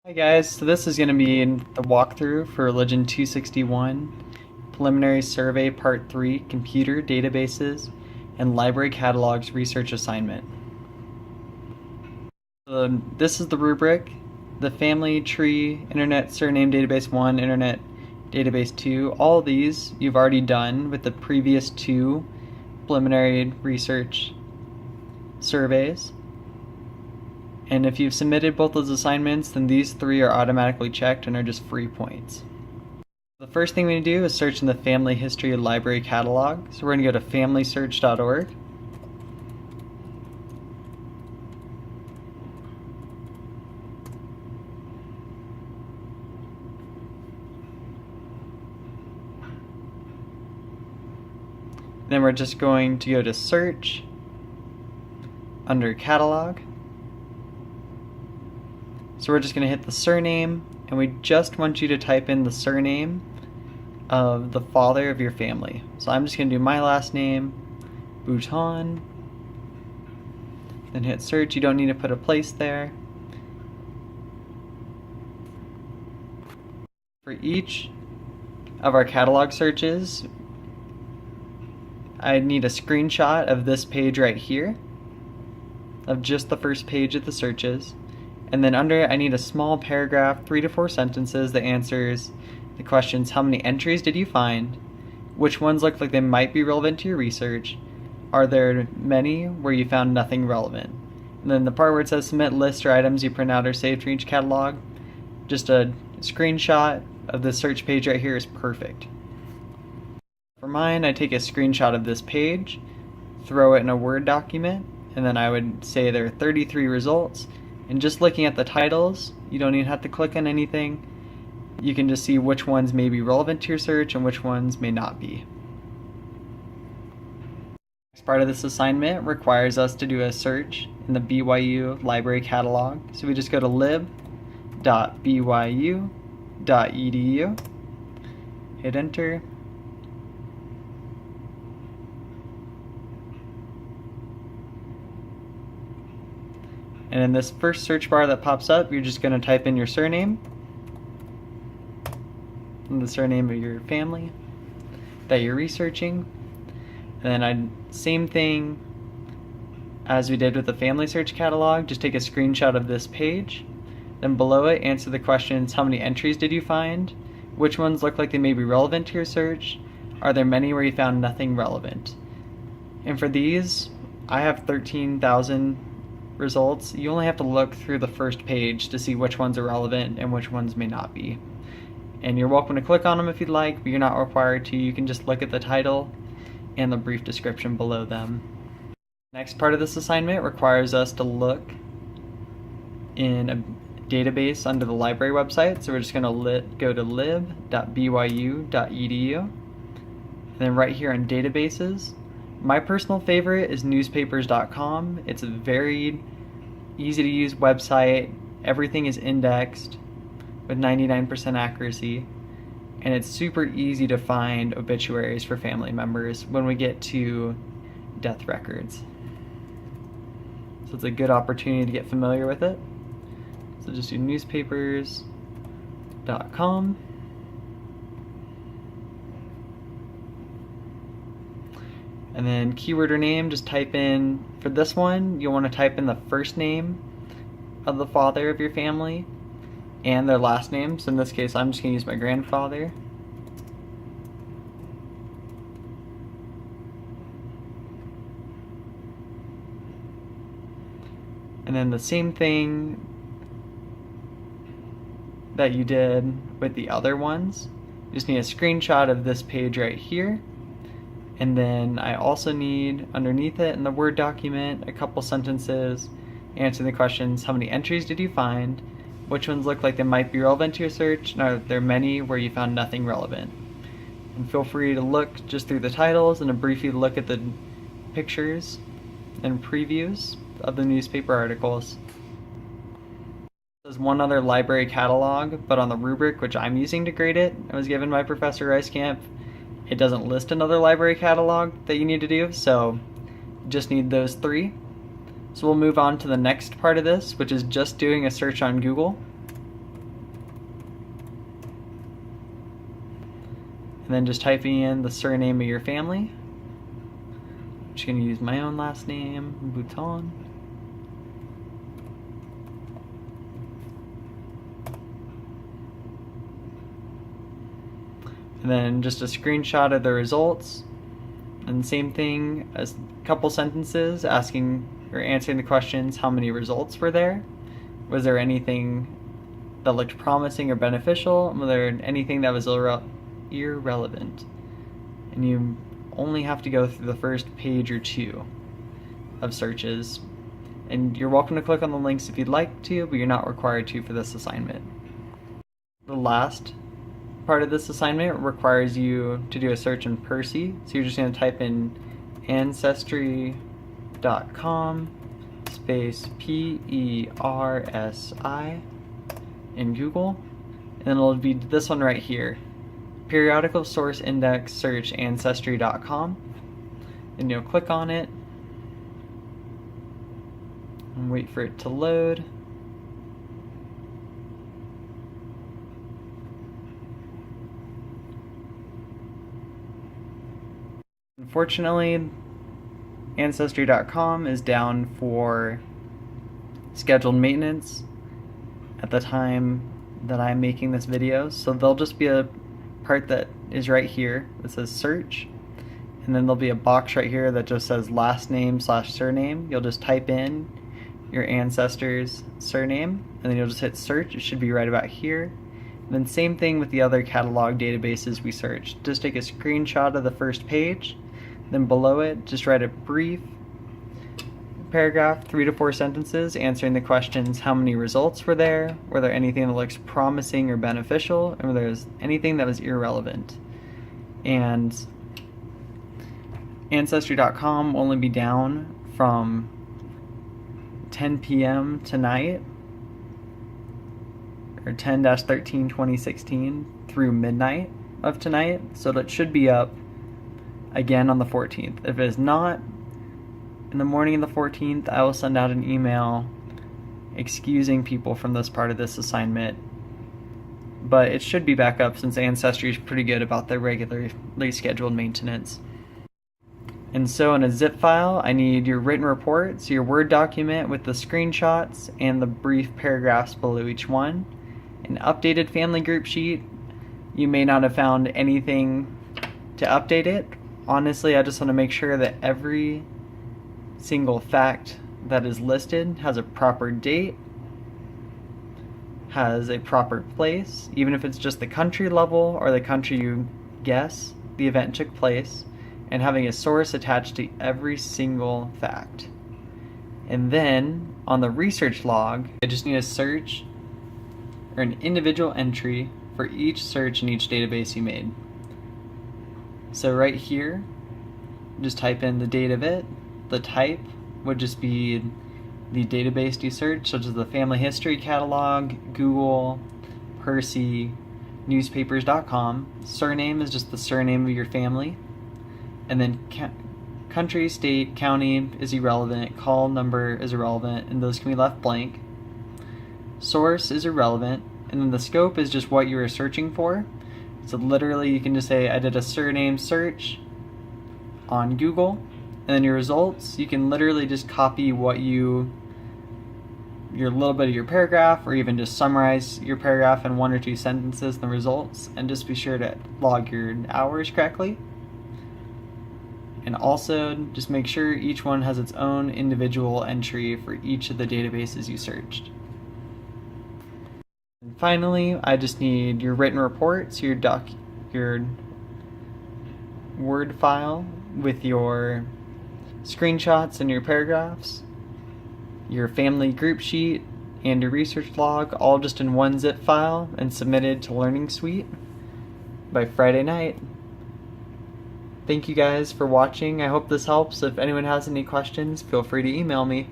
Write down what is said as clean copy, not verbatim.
Hi guys, so this is going to be the walkthrough for Religion 261, Preliminary Survey Part 3, Computer Databases and Library Catalogs Research Assignment. This is the rubric, the family tree, Internet Surname Database 1, Internet Database 2. All of these you've already done with the previous two preliminary research surveys. And if you've submitted both those assignments, then these three are automatically checked and are just free points. The first thing we need to do is search in the Family History Library Catalog. So we're going to go to familysearch.org. Then we're just going to go to Search under Catalog. So we're just going to hit the surname, and we just want you to type in the surname of the father of your family. So I'm just going to do my last name, Bhutan, then hit search. You don't need to put a place there. For each of our catalog searches, I need a screenshot of this page right here, of just the first page of the searches. And then under it, I need a small paragraph, 3 to 4 sentences that answers the questions: how many entries did you find? Which ones look like they might be relevant to your research? Are there many where you found nothing relevant? And then the part where it says submit lists or items you print out or save for each catalog, just a screenshot of the search page right here is perfect. For mine, I take a screenshot of this page, throw it in a Word document, and then I would say there are 33 results. And just looking at the titles, you don't even have to click on anything. You can just see which ones may be relevant to your search and which ones may not be. Next part of this assignment requires us to do a search in the BYU library catalog. So we just go to lib.byu.edu, hit enter. And in this first search bar that pops up, you're just going to type in your surname and the surname of your family that you're researching. And then same thing as we did with the family search catalog, just take a screenshot of this page. Then below it, answer the questions: how many entries did you find? Which ones look like they may be relevant to your search? Are there many where you found nothing relevant? And for these, I have 13,000 results. You only have to look through the first page to see which ones are relevant and which ones may not be. And you're welcome to click on them if you'd like, but you're not required to. You can just look at the title and the brief description below them. Next part of this assignment requires us to look in a database under the library website. So we're just going to go to lib.byu.edu, and then right here on databases, my personal favorite is newspapers.com. It's a very easy to use website. Everything is indexed with 99% accuracy, and it's super easy to find obituaries for family members when we get to death records. So it's a good opportunity to get familiar with it. So just do newspapers.com. And then keyword or name, just type in, for this one, you'll want to type in the first name of the father of your family and their last name. So in this case, I'm just going to use my grandfather. And then the same thing that you did with the other ones. You just need a screenshot of this page right here. And then I also need, underneath it in the Word document, a couple sentences answering the questions: how many entries did you find? Which ones look like they might be relevant to your search? And are there many where you found nothing relevant? And feel free to look just through the titles and to briefly look at the pictures and previews of the newspaper articles. There's one other library catalog, but on the rubric which I'm using to grade it, it was given by Professor Reiskamp, it doesn't list another library catalog that you need to do, so you just need those three. So we'll move on to the next part of this, which is just doing a search on Google. and then just typing in the surname of your family. I'm just going to use my own last name, Bouton. And then just a screenshot of the results. And same thing, as a couple sentences asking or answering the questions, how many results were there? Was there anything that looked promising or beneficial? Was there anything that was irrelevant? And you only have to go through the first page or two of searches. And you're welcome to click on the links if you'd like to, but you're not required to for this assignment. The last part of this assignment requires you to do a search in Percy. So you're just going to type in Ancestrycom space PERSI in Google, and then it'll be this one right here, periodical source index search Ancestry.com, and you'll click on it and wait for it to load. Unfortunately, Ancestry.com is down for scheduled maintenance at the time that I'm making this video, so there'll just be a part that is right here that says search, and then there'll be a box right here that just says last name / surname. You'll just type in your ancestor's surname, and then you'll just hit search. It should be right about here. And then same thing with the other catalog databases we searched. Just take a screenshot of the first page, then below it just write a brief paragraph, 3 to 4 sentences, answering the questions: how many results were there anything that looks promising or beneficial, and whether there's anything that was irrelevant. And Ancestry.com will only be down from 10 p.m. tonight, or 10-13-2016 through midnight of tonight, so that should be up again on the 14th. If it is not, in the morning of the 14th, I will send out an email excusing people from this part of this assignment, but it should be back up since Ancestry is pretty good about their regularly scheduled maintenance. And so in a zip file, I need your written report, so your Word document with the screenshots and the brief paragraphs below each one. An updated family group sheet. You may not have found anything to update it. Honestly, I just want to make sure that every single fact that is listed has a proper date, has a proper place, even if it's just the country level or the country you guess the event took place, and having a source attached to every single fact. And then on the research log, I just need a search or an individual entry for each search in each database you made. So right here, just type in the date of it. The type would just be the database you search, such as the family history catalog, Google, Percy, newspapers.com. Surname is just the surname of your family. And then country, state, county is irrelevant, call number is irrelevant, and those can be left blank. Source is irrelevant, and then the scope is just what you are searching for. So literally you can just say, I did a surname search on Google, and then your results, you can literally just copy what your little bit of your paragraph, or even just summarize your paragraph in 1 or 2 sentences in the results, and just be sure to log your hours correctly. And also just make sure each one has its own individual entry for each of the databases you searched. And finally, I just need your written reports, your Word file with your screenshots and your paragraphs, your family group sheet, and your research log, all just in one zip file and submitted to Learning Suite by Friday night. Thank you guys for watching. I hope this helps. If anyone has any questions, feel free to email me.